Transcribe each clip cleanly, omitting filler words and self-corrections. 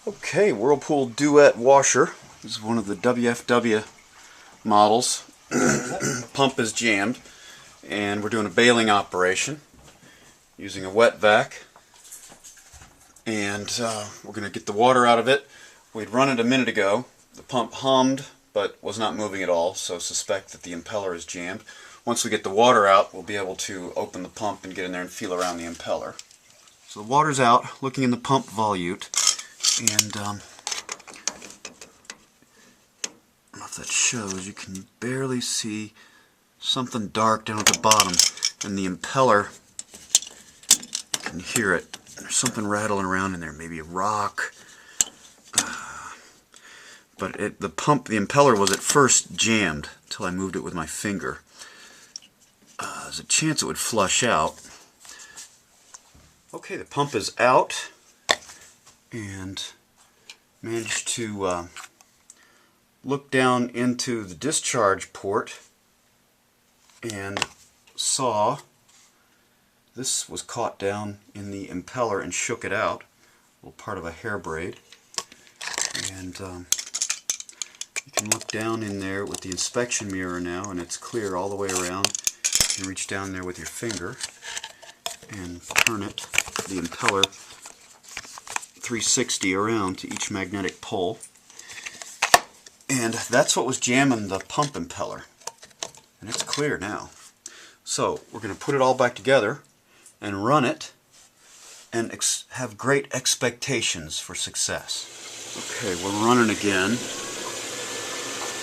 Okay, Whirlpool Duet washer. This is one of the WFW models. The pump is jammed, and we're doing a bailing operation using a wet vac. And we're going to get the water out of it. We'd run it a minute ago. The pump hummed, but was not moving at all, so suspect that the impeller is jammed. Once we get the water out, we'll be able to open the pump and get in there and feel around the impeller. So the water's out, looking in the pump volute. And I don't know if that shows, you can barely see something dark down at the bottom, and the impeller, you can hear it. There's something rattling around in there, maybe a rock. But the impeller was at first jammed until I moved it with my finger. There's a chance it would flush out. Okay, the pump is out, and managed to look down into the discharge port and saw this was caught down in the impeller and shook it out, a little part of a hair braid. And you can look down in there with the inspection mirror now, and it's clear all the way around. You can reach down there with your finger and turn it, the impeller, 360 around to each magnetic pole. And that's what was jamming the pump impeller. And it's clear now. So we're going to put it all back together and run it and have great expectations for success. Okay, we're running again.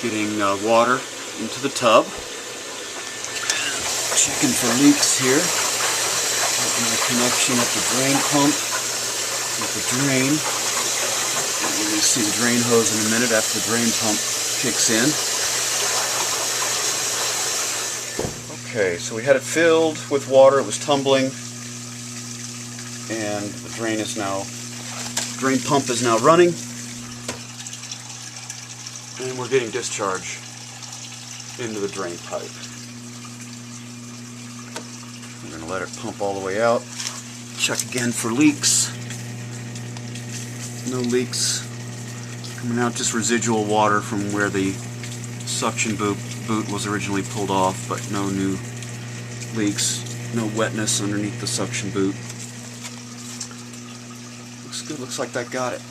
Getting water into the tub. Checking for leaks here. Getting the connection at the drain pump with the drain. We're going to see the drain hose in a minute after the drain pump kicks in. Okay, so we had it filled with water. It was tumbling, and the drain pump is now running, and we're getting discharge into the drain pipe. We're going to let it pump all the way out. Check again for leaks. No leaks coming out, just residual water from where the suction boot was originally pulled off, but no new leaks, no wetness underneath the suction boot. Looks good, looks like that got it.